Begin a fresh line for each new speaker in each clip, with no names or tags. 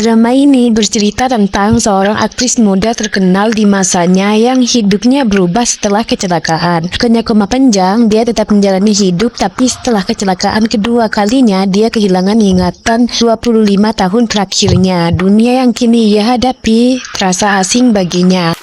Drama ini bercerita tentang seorang aktris muda terkenal di masanya yang hidupnya berubah setelah kecelakaan. Bukannya koma panjang, dia tetap menjalani hidup, tapi setelah kecelakaan kedua kalinya, dia kehilangan ingatan 25 tahun terakhirnya. Dunia yang kini ia hadapi terasa asing baginya.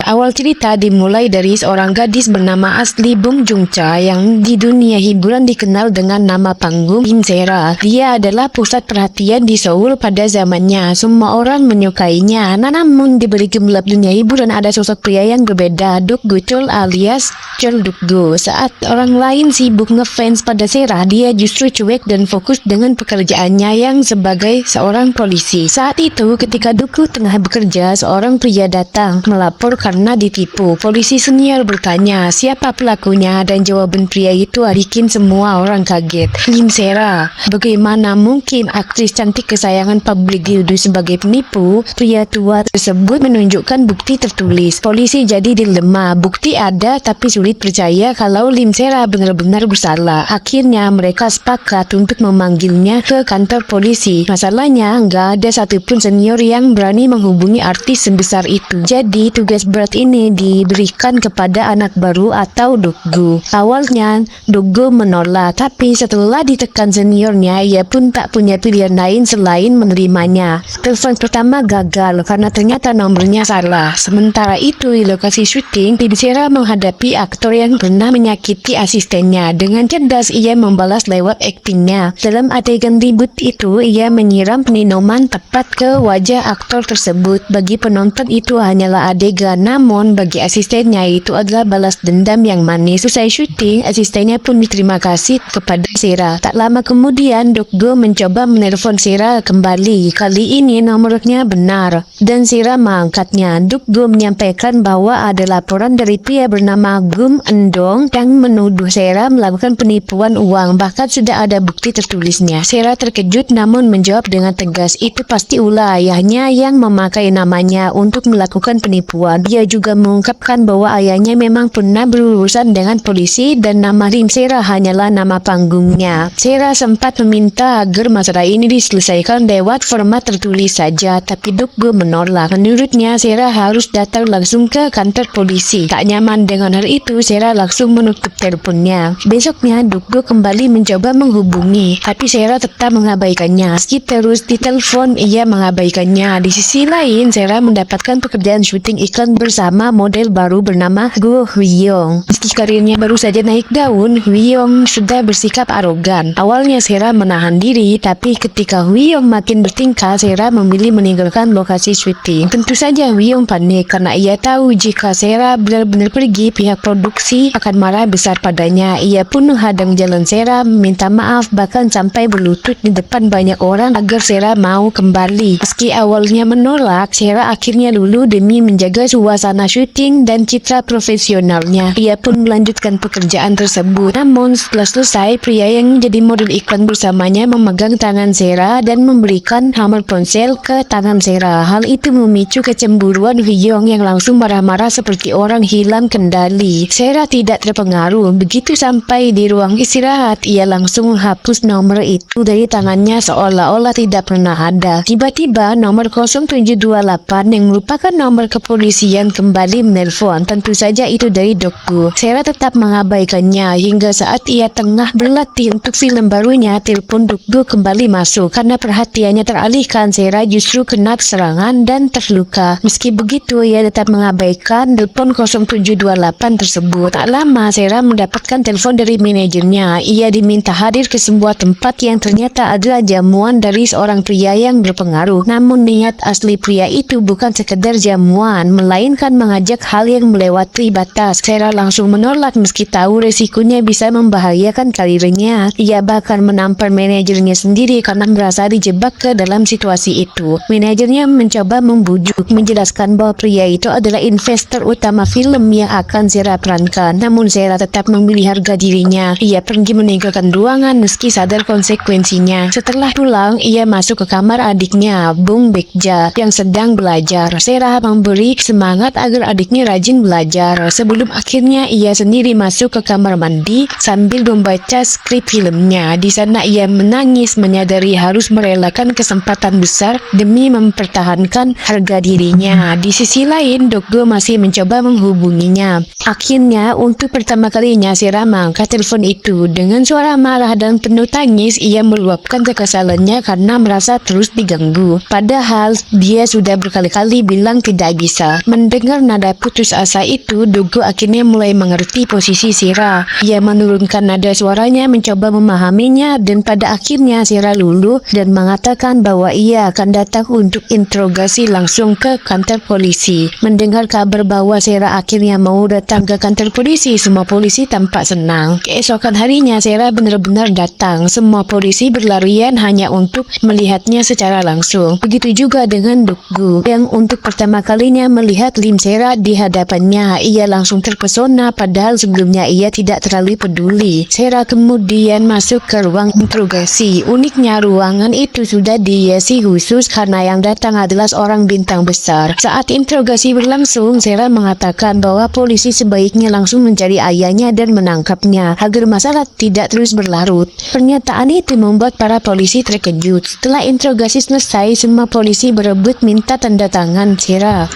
Awal cerita dimulai dari seorang gadis bernama asli Bong Joon-cha yang di dunia hiburan dikenal dengan nama panggung Lim Se-ra. Dia adalah pusat perhatian di Seoul pada zamannya. Semua orang menyukainya. Namun di balik gemerlap dunia hiburan ada sosok pria yang berbeda, Duk Gu-chul alias Chol Duk-gu. Saat orang lain sibuk ngefans pada Se-ra, dia justru cuek dan fokus dengan pekerjaannya yang sebagai seorang polisi. Saat itu ketika Duk-gu tengah bekerja, seorang pria datang melapor karena ditipu. Polisi senior bertanya siapa pelakunya dan jawaban pria itu bikin semua orang kaget. Lim Se-ra, bagaimana mungkin aktris cantik kesayangan publik dituduh sebagai penipu? Pria tua tersebut menunjukkan bukti tertulis. Polisi jadi dilema. Bukti ada tapi sulit percaya kalau Lim Se-ra benar-benar bersalah. Akhirnya mereka sepakat untuk memanggilnya ke kantor polisi. Masalahnya nggak ada satupun senior yang berani menghubungi artis sebesar itu. Jadi tugas berat ini diberikan kepada anak baru atau Duk-gu. Awalnya Duk-gu menolak, tapi setelah ditekan seniornya, ia pun tak punya pilihan lain selain menerimanya. Telepon pertama gagal karena ternyata nomornya salah. Sementara itu di lokasi syuting, Lim Se-ra menghadapi aktor yang pernah menyakiti asistennya. Dengan cerdas ia membalas lewat aktingnya. Dalam adegan ribut itu, ia menyiram minuman tepat ke wajah aktor tersebut. Bagi penonton itu hanyalah adegan, namun bagi asistennya itu adalah balas dendam yang manis. Selesai syuting, asistennya pun berterima kasih kepada Se-ra. Tak lama kemudian, Duk-gu mencoba menelpon Se-ra kembali. Kali ini nomornya benar dan Se-ra mengangkatnya. Duk-gu menyampaikan bahwa ada laporan dari pria bernama Gum Endong yang menuduh Se-ra melakukan penipuan uang. Bahkan sudah ada bukti tertulisnya. Se-ra terkejut namun menjawab dengan tegas, itu pasti ulah ayahnya yang memakai namanya untuk melakukan penipuan. Dia juga mengungkapkan bahwa ayahnya memang pernah berurusan dengan polisi dan nama Lim Se-ra hanyalah nama panggungnya. Se-ra sempat meminta agar masalah ini diselesaikan lewat format tertulis saja, tapi Duk-gu menolak. Menurutnya Se-ra harus datang langsung ke kantor polisi. Tak nyaman dengan hal itu, Se-ra langsung menutup teleponnya. Besoknya Duk-gu kembali mencoba menghubungi, tapi Se-ra tetap mengabaikannya. Meski terus ditelepon, ia mengabaikannya. Di sisi lain, Se-ra mendapatkan pekerjaan syuting iklan bersama model baru bernama Go Hwi-young. Meski karirnya baru saja naik daun, Hwi-young sudah bersikap arogan. Awalnya Se-ra menahan diri, tapi ketika Hwi-young makin bertingkah, Se-ra memilih meninggalkan lokasi syuting. Tentu saja Hwi-young panik karena ia tahu jika Se-ra benar-benar pergi, pihak produksi akan marah besar padanya. Ia pun menghadang jalan Se-ra, meminta maaf, bahkan sampai berlutut di depan banyak orang agar Se-ra mau kembali. Meski awalnya menolak, Se-ra akhirnya luluh demi menjaga suasana syuting dan citra profesionalnya. Ia pun melanjutkan pekerjaan tersebut. Namun setelah selesai, pria yang menjadi model iklan bersamanya memegang tangan Se-ra dan memberikan nomor ponsel ke tangan Se-ra. Hal itu memicu kecemburuan Hwi-young yang langsung marah-marah seperti orang hilang kendali. Se-ra tidak terpengaruh. Begitu sampai di ruang istirahat, ia langsung menghapus nomor itu dari tangannya seolah-olah tidak pernah ada. Tiba-tiba nomor 0728 yang merupakan nomor kepolisian kembali menelpon. Tentu saja itu dari Duk-gu. Se-ra tetap mengabaikannya hingga saat ia tengah berlatih untuk film barunya. Telepon Duk-gu kembali masuk. Karena perhatiannya teralihkan, Se-ra justru kena serangan dan terluka. Meski begitu, ia tetap mengabaikan telepon 0728 tersebut. Tak lama, Se-ra mendapatkan telepon dari manajernya. Ia diminta hadir ke sebuah tempat yang ternyata adalah jamuan dari seorang pria yang berpengaruh. Namun niat asli pria itu bukan sekedar jamuan, melainkan mengajak hal yang melewati batas. Se-ra langsung menolak meski tahu resikonya bisa membahayakan karirnya. Ia bahkan menampar manajernya sendiri karena merasa dijebak ke dalam situasi itu. Manajernya mencoba membujuk, menjelaskan bahwa pria itu adalah investor utama film yang akan Se-ra perankan. Namun Se-ra tetap memilih harga dirinya. Ia pergi meninggalkan ruangan meski sadar konsekuensinya. Setelah pulang, ia masuk ke kamar adiknya, Bong Baek-ja, yang sedang belajar. Se-ra memberi semangat bersemangat agar adiknya rajin belajar. Sebelum akhirnya ia sendiri masuk ke kamar mandi sambil membaca skrip filmnya. Di sana ia menangis menyadari harus merelakan kesempatan besar demi mempertahankan harga dirinya. Di sisi lain, Dokgo masih mencoba menghubunginya. Akhirnya, untuk pertama kalinya Sera mengangkat telepon itu. Dengan suara marah dan penuh tangis, ia meluapkan kekesalannya karena merasa terus diganggu. Padahal dia sudah berkali-kali bilang tidak bisa. Mendengar nada putus asa itu, Dokgo akhirnya mulai mengerti posisi Sera. Ia menurunkan nada suaranya mencoba memahaminya, dan pada akhirnya Sera luluh dan mengatakan bahwa ia akan datang untuk interogasi langsung ke kantor polisi. Mendengar kabar bahwa Sera akhirnya mau datang ke kantor polisi, semua polisi tampak senang. Keesokan harinya Sera benar-benar datang. Semua polisi berlarian hanya untuk melihatnya secara langsung. Begitu juga dengan Dokgo yang untuk pertama kalinya melihat Lim Sera di hadapannya. Ia langsung terpesona padahal sebelumnya ia tidak terlalu peduli. Sera kemudian masuk ke ruang interogasi. Uniknya ruangan itu sudah dihiasi khusus karena yang datang adalah seorang bintang besar. Saat interogasi berlangsung, Sera mengatakan bahwa polisi sebaiknya langsung mencari ayahnya dan menangkapnya agar masalah tidak terus berlarut. Pernyataan itu membuat para polisi terkejut. Setelah interogasi selesai, semua polisi berebut minta tanda tangan Sera.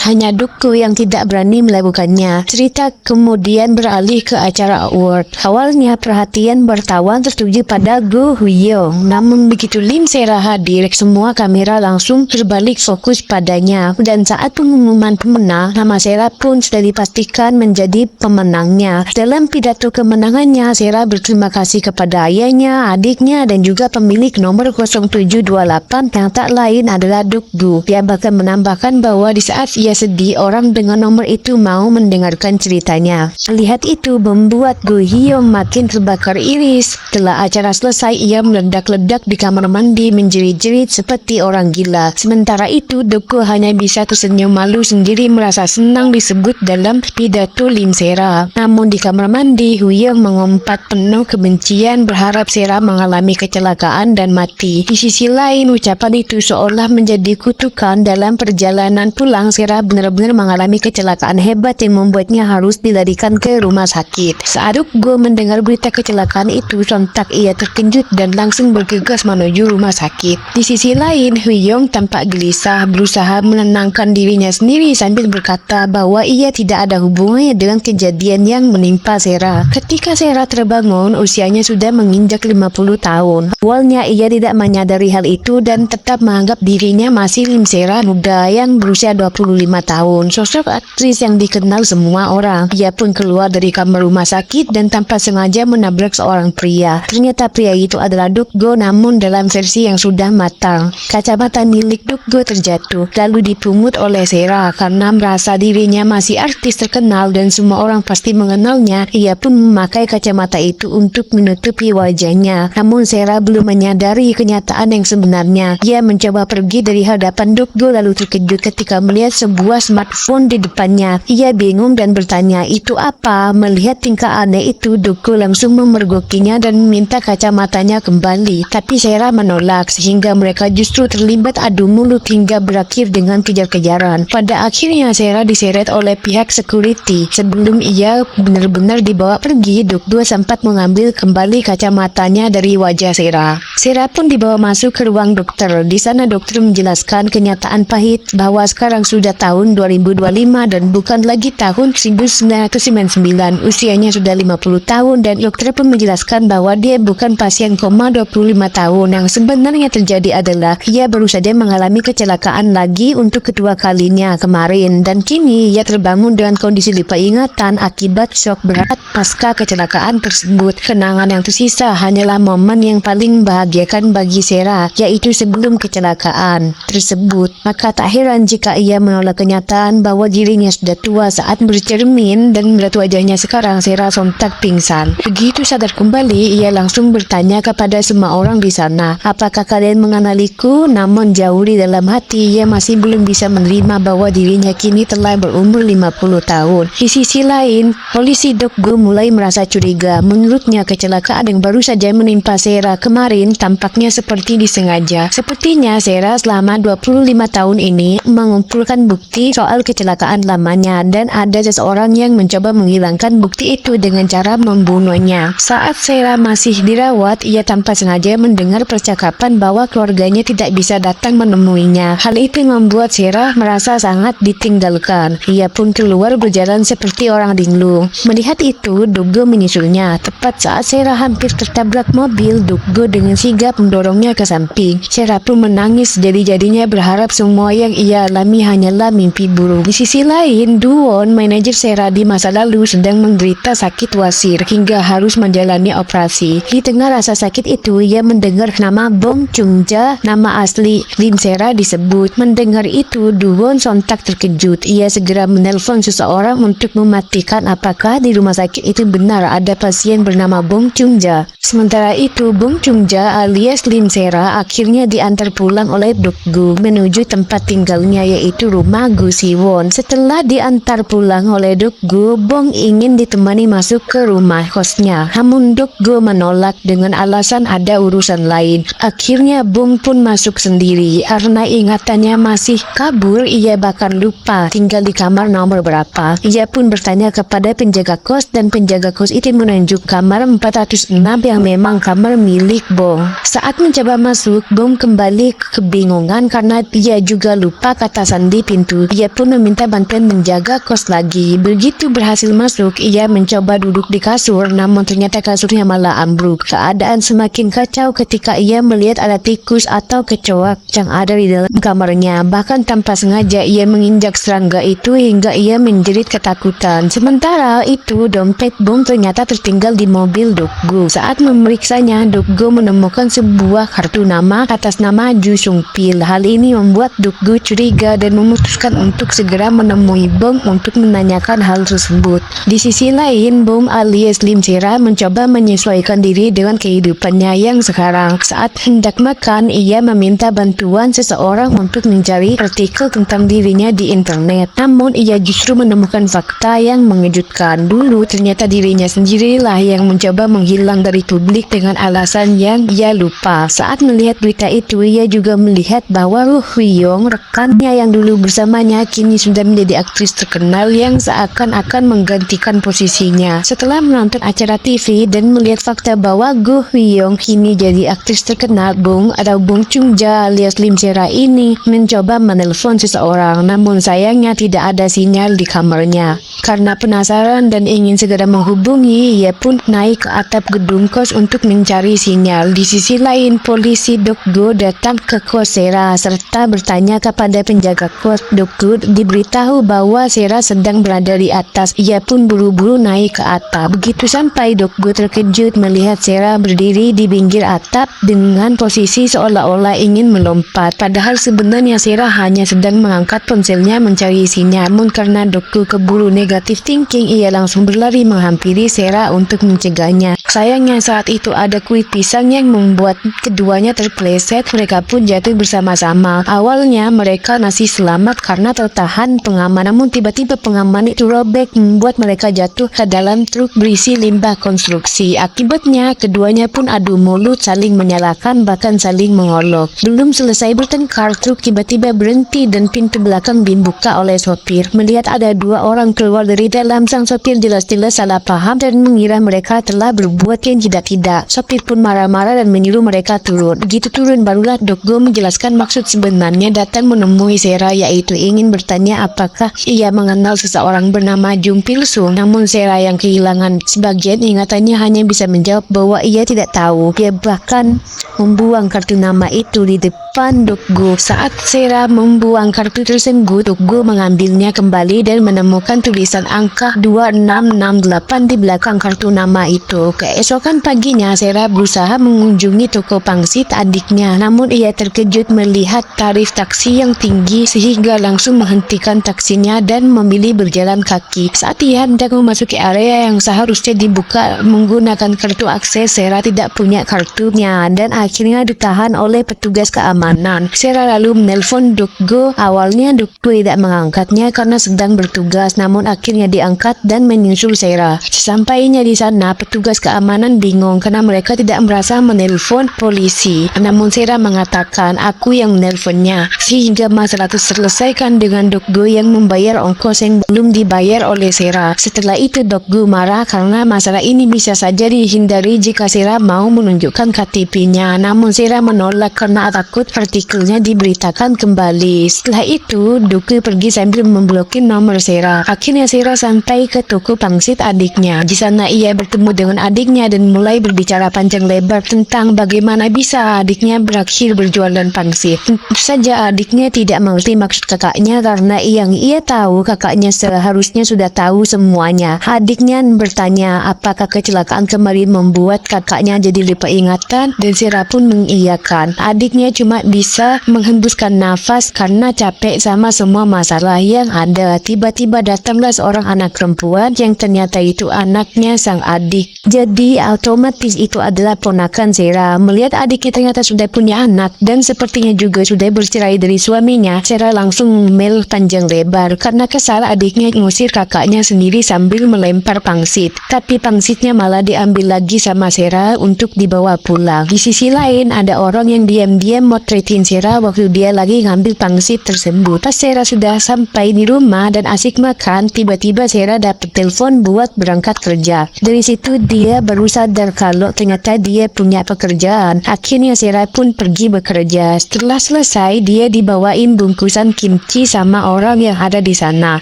Hanya Dokgo yang tidak berani melakukannya. Cerita kemudian beralih ke acara award. Awalnya perhatian wartawan tertuju pada Go Huyong. Namun begitu Lim Sera hadir, semua kamera langsung berbalik fokus padanya. Dan saat pengumuman pemenang, nama Sera pun sudah dipastikan menjadi pemenangnya. Dalam pidato kemenangannya, Sera berterima kasih kepada ayahnya, adiknya, dan juga pemilik nomor 0728 yang tak lain adalah Dokgo. Dia bahkan menambahkan bahwa di saat ia sedih, orang dengan nomor itu mau mendengarkan ceritanya. Lihat itu membuat Go Hyung makin terbakar iris. Setelah acara selesai, ia meledak-ledak di kamar mandi menjerit-jerit seperti orang gila. Sementara itu, Dokgo hanya bisa tersenyum malu sendiri merasa senang disebut dalam pidato Lim Sera. Namun di kamar mandi, Hyung mengumpat penuh kebencian berharap Sera mengalami kecelakaan dan mati. Di sisi lain, ucapan itu seolah menjadi kutukan. Dalam perjalanan pulang, Sera benar-benar mengalami kecelakaan hebat yang membuatnya harus dilarikan ke rumah sakit. Saat Dokgo mendengar berita kecelakaan itu, sontak ia terkejut dan langsung bergegas menuju rumah sakit. Di sisi lain, Hyung tampak gelisah, berusaha menenangkan dirinya sendiri sambil berkata bahwa ia tidak ada hubungannya dengan kejadian yang menimpa Sera. Ketika Sera terbangun, usianya sudah menginjak 50 tahun. Awalnya ia tidak menyadari hal itu dan tetap menganggap dirinya masih Lim Sera muda yang berusia 25 tahun. Sosok aktris yang dikenal semua orang. Ia pun keluar dari kamar rumah sakit dan tanpa sengaja menabrak seorang pria. Ternyata pria itu adalah Dokgo, namun dalam versi yang sudah matang. Kacamata milik Dokgo terjatuh, lalu dipungut oleh Sera karena merasa dirinya masih artis terkenal dan semua orang pasti mengenalnya. Ia pun memakai kacamata itu untuk menutupi wajahnya. Namun Sera belum menyadari kenyataan yang sebenarnya. Ia mencoba pergi dari hadapan Dokgo lalu terkejut ketika melihat sebuah smartphone di depannya. Ia bingung dan bertanya, "Itu apa?" Melihat tingkah aneh itu, Dokgo langsung memergokinya dan meminta kacamatanya kembali. Tapi Sera menolak sehingga mereka justru terlibat adu mulut hingga berakhir dengan kejar-kejaran. Pada akhirnya Sera diseret oleh pihak security. Sebelum ia benar-benar dibawa pergi, Dokgo sempat mengambil kembali kacamatanya dari wajah Sera. Sera pun dibawa masuk ke ruang dokter. Di sana dokter menjelaskan kenyataan pahit bahwa sekarang sudah tahun 2025 dan bukan lagi tahun 1999. Usianya sudah 50 tahun dan dokter pun menjelaskan bahwa dia bukan pasien koma 25 tahun. Yang sebenarnya terjadi adalah ia baru saja mengalami kecelakaan lagi untuk kedua kalinya kemarin dan kini ia terbangun dengan kondisi lupa ingatan akibat shock berat pasca kecelakaan tersebut. Kenangan yang tersisa hanyalah momen yang paling membahagiakan bagi Sera, yaitu sebelum kecelakaan tersebut. Maka tak heran jika ia menolak kenyataan bahwa dirinya sudah tua. Saat bercermin dan melihat wajahnya sekarang, Sera sontak pingsan. Begitu sadar kembali, ia langsung bertanya kepada semua orang di sana, "Apakah kalian mengenaliku?" Namun jauh di dalam hati, ia masih belum bisa menerima bahwa dirinya kini telah berumur 50 tahun. Di sisi lain, polisi Dokgo mulai merasa curiga. Menurutnya, kecelakaan yang baru saja menimpa Sera kemarin tampaknya seperti disengaja. Sepertinya Sera selama 25 tahun ini mengumpulkan bukti bukti soal kecelakaan lamanya dan ada seseorang yang mencoba menghilangkan bukti itu dengan cara membunuhnya. Saat Sarah masih dirawat, ia tanpa sengaja mendengar percakapan bahwa keluarganya tidak bisa datang menemuinya. Hal itu membuat Sarah merasa sangat ditinggalkan. Ia pun keluar berjalan seperti orang linglung. Melihat itu, Dukgo menyusulnya. Tepat saat Sarah hampir tertabrak mobil, Dukgo dengan sigap mendorongnya ke samping. Sarah pun menangis jadi-jadinya berharap semua yang ia alami hanyalah mimpi buruk. Di sisi lain, Duwon, manajer Sarah di masa lalu, sedang menderita sakit wasir hingga harus menjalani operasi. Di tengah rasa sakit itu, ia mendengar nama Bong Chung-ja, nama asli Lim Sarah disebut. Mendengar itu, Duwon sontak terkejut. Ia segera menelpon seseorang untuk memastikan apakah di rumah sakit itu benar ada pasien bernama Bong Chung-ja. Sementara itu, Bong Chung-ja alias Lim Sarah akhirnya diantar pulang oleh Dukgo menuju tempat tinggalnya, yaitu rumah Gu Siwon. Setelah diantar pulang oleh Dukgo, Bong ingin ditemani masuk ke rumah kosnya. Namun Dukgo menolak dengan alasan ada urusan lain. Akhirnya Bong pun masuk sendiri. Karena ingatannya masih kabur, ia bahkan lupa tinggal di kamar nomor berapa. Ia pun bertanya kepada penjaga kos dan penjaga kos itu menunjuk kamar 406 yang memang kamar milik Bong. Saat mencoba masuk, Bong kembali kebingungan karena ia juga lupa kata sandi pintu. Ia pun meminta bantuan menjaga kos lagi. Begitu berhasil masuk, ia mencoba duduk di kasur, namun ternyata kasurnya malah ambruk. Keadaan semakin kacau ketika ia melihat ada tikus atau kecoak yang ada di dalam kamarnya. Bahkan tanpa sengaja ia menginjak serangga itu hingga ia menjerit ketakutan. Sementara itu, dompet Bong ternyata tertinggal di mobil Dukgo. Saat memeriksanya, Dukgo menemukan sebuah kartu nama atas nama Ju Sung Pil. Hal ini membuat Dukgo curiga dan memutuskan untuk segera menemui Bong untuk menanyakan hal tersebut. Di sisi lain, Bong alias Lim Sarah mencoba menyesuaikan diri dengan kehidupannya yang sekarang. Saat hendak makan, ia meminta bantuan seseorang untuk mencari artikel tentang dirinya di internet. Namun ia justru menemukan fakta yang mengejutkan. Dulu ternyata dirinya sendirilah yang mencoba menghilang dari publik dengan alasan yang ia lupa. Saat melihat berita itu, ia juga melihat bahwa Roh Hwi-young, rekannya yang dulu bersamanya, kini sudah menjadi aktris terkenal yang seakan-akan menggantikan posisinya. Setelah menonton acara TV dan melihat fakta bahwa Go Hwi-young kini jadi aktris terkenal, Bong atau Bong Chung-ja alias Lim Sarah ini mencoba menelpon seseorang, namun sayangnya tidak ada sinyal di kamarnya. Karena penasaran dan ingin segera menghubungi, ia pun naik ke atap gedung kos untuk mencari sinyal. Di sisi lain, polisi Dukgo datang ke kos Sarah serta bertanya kepada penjaga kos. Dukgo diberitahu bahwa Sarah sedang berada di atas. Ia pun buru-buru naik ke atap. Begitu sampai, Dukgo terkejut melihat Sarah berdiri di pinggir atap dengan posisi seolah-olah ingin melompat. Padahal sebenarnya Sarah hanya sedang mengangkat ponselnya mencari sinyal. Namun karena Dukgo keburu negatif thinking, ia langsung berlari menghampiri Sarah untuk mencegahnya. Sayangnya saat itu ada kulit pisang yang membuat keduanya terpeleset. Mereka pun jatuh bersama-sama. Awalnya mereka masih selamat karena tertahan pengaman, namun tiba-tiba pengaman itu robek membuat mereka jatuh ke dalam truk berisi limbah konstruksi. Akibatnya keduanya pun adu mulut, saling menyalahkan, bahkan saling mengolok. Belum selesai bertengkar, truk tiba-tiba berhenti dan pintu belakang dibuka oleh sopir. Melihat ada dua orang keluar dari dalam, sang sopir jelas-jelas salah paham dan mengira mereka telah berbuat yang tidak-tidak. Sopir pun marah-marah dan menyuruh mereka turun. Begitu turun, barulah Dukgo menjelaskan maksud sebenarnya datang menemui Sarah, yaitu ingin bertanya apakah ia mengenal seseorang bernama Jung Pil Sung. Namun Sarah yang kehilangan sebagian ingatannya hanya bisa menjawab bahwa ia tidak tahu. Dia bahkan membuang kartu nama itu di depan Dukgo. Saat Sarah membuang kartu tersebut, Dukgo mengambilnya kembali dan menemukan tulisan angka 2668 di belakang kartu nama itu. Keesokan paginya, Sarah berusaha mengunjungi toko pangsit adiknya, namun ia terkejut melihat tarif taksi yang tinggi sehingga langsung menghentikan taksinya dan memilih berjalan kaki. Saat ia hendak memasuki area yang seharusnya dibuka menggunakan kartu akses, Sarah tidak punya kartunya dan akhirnya ditahan oleh petugas keamanan. Sarah lalu menelpon Dukgo. Awalnya Dukgo tidak mengangkatnya karena sedang bertugas, namun akhirnya diangkat dan menyusul Sarah. Sesampainya di sana, petugas keamanan bingung karena mereka tidak merasa menelpon polisi. Namun Sarah mengatakan, aku yang menelponnya. Sehingga masalah itu selesai diselesaikan dengan Dokgo yang membayar ongkos yang belum dibayar oleh Sera. Setelah itu Dokgo marah karena masalah ini bisa saja dihindari jika Sera mau menunjukkan KTP-nya. Namun Sera menolak karena takut artikelnya diberitakan kembali. Setelah itu Dokgo pergi sambil memblokir nomor Sera. Akhirnya Sera sampai ke toko pangsit adiknya. Di sana ia bertemu dengan adiknya dan mulai berbicara panjang lebar tentang bagaimana bisa adiknya berakhir berjualan pangsit. Tentu saja adiknya tidak mengerti maksud kakaknya karena yang ia tahu kakaknya seharusnya sudah tahu semuanya. Adiknya bertanya apakah kecelakaan kemarin membuat kakaknya jadi lupa ingatan dan Sera pun mengiyakan. Adiknya cuma bisa menghembuskan nafas karena capek sama semua masalah yang ada. Tiba-tiba datanglah seorang anak perempuan yang ternyata itu anaknya sang adik. Jadi otomatis itu adalah ponakan Sera. Melihat adiknya ternyata sudah punya anak dan sepertinya juga sudah bercerai dari suaminya, Sera langsung ngomel panjang lebar karena kesal adiknya ngusir kakaknya sendiri sambil melempar pangsit. Tapi pangsitnya malah diambil lagi sama Sera untuk dibawa pulang. Di sisi lain ada orang yang diam-diam motretin Sera waktu dia lagi ngambil pangsit tersebut. Pas Sera sudah sampai di rumah dan asik makan, tiba-tiba Sera dapat telepon buat berangkat kerja. Dari situ dia baru sadar kalau ternyata dia punya pekerjaan. Akhirnya Sera pun pergi bekerja. Setelah selesai, dia dibawain bungkusan kimchi sama orang yang ada di sana.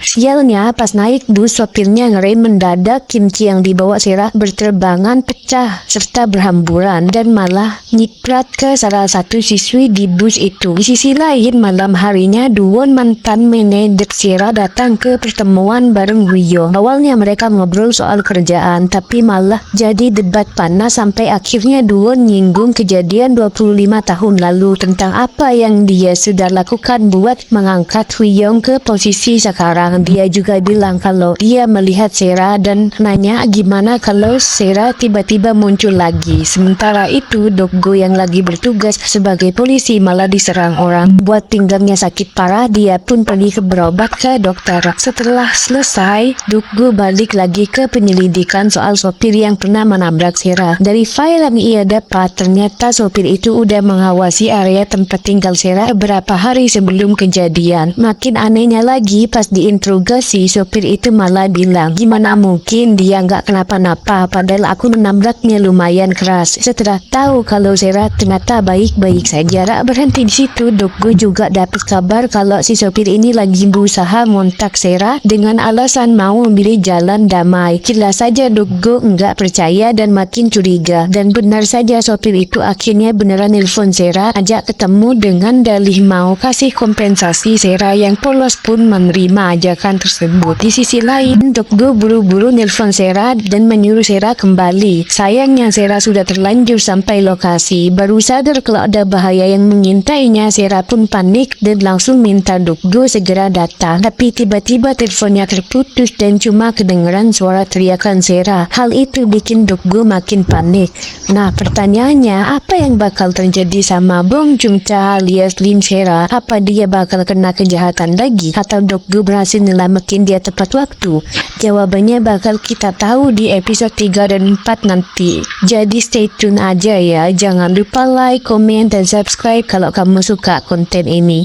Sialnya, pas naik bus, sopirnya ngerem mendadak. Kimchi yang dibawa Sera berterbangan pecah serta berhamburan dan malah nyiprat ke salah satu siswi di bus itu. Di sisi lain, malam harinya Duwon mantan manajer Sera datang ke pertemuan bareng Wiyo. Awalnya mereka ngobrol soal kerjaan, tapi malah jadi debat panas sampai akhirnya Duwon nyinggung kejadian 25 tahun lalu tentang apa yang dia sudah lakukan buat mengangkat Wiyong ke posisi sekarang. Dia juga bilang kalau dia melihat Sera dan nanya gimana kalau Sera tiba-tiba muncul lagi. Sementara itu Dokgo yang lagi bertugas sebagai polisi malah diserang orang. Buat pinggangnya sakit parah, dia pun pergi berobat ke dokter. Setelah selesai, Dokgo balik lagi ke penyelidikan soal sopir yang pernah menabrak Sera. Dari file yang ia dapat, ternyata sopir itu udah mengawasi area tempat tinggal Sera beberapa hari sebelum kejadian. Makin anehnya lagi, pas diinterogasi, sopir itu malah bilang, gimana mungkin dia nggak kenapa-napa padahal aku menabraknya lumayan keras. Setelah tahu kalau Sera ternyata baik-baik saja. Rak berhenti di situ, Dokgo juga dapat kabar kalau si sopir ini lagi berusaha montak Sera dengan alasan mau memilih jalan damai. Jelas saja Dokgo nggak percaya dan makin curiga. Dan benar saja sopir itu akhirnya beneran nelfon Sera ajak ketemu dengan dalih mau kasih kompensasi. Sera yang polos pun menerima ajakan tersebut. Di sisi lain, Dokgo buru-buru nelfon Sera dan menyuruh Sera kembali. Sayangnya Sera sudah terlanjur sampai lokasi. Baru sadar kalau ada bahaya yang mengintainya, Sera pun panik dan langsung minta Dokgo segera datang. Tapi tiba-tiba teleponnya terputus dan cuma kedengeran suara teriakan Sera. Hal itu bikin Dokgo makin panik. Nah, pertanyaannya, apa yang bakal terjadi sama Bong Joon-cha alias Lim Sera? Apa dia bakal kena kejahatan lagi? Atau Dokgo berhasil nyelamatin dia tepat waktu? Jawabannya bakal kita tahu di episode 3 dan 4 nanti. Jadi stay tune aja ya. Jangan lupa like, komen, dan subscribe kalau kamu suka konten ini.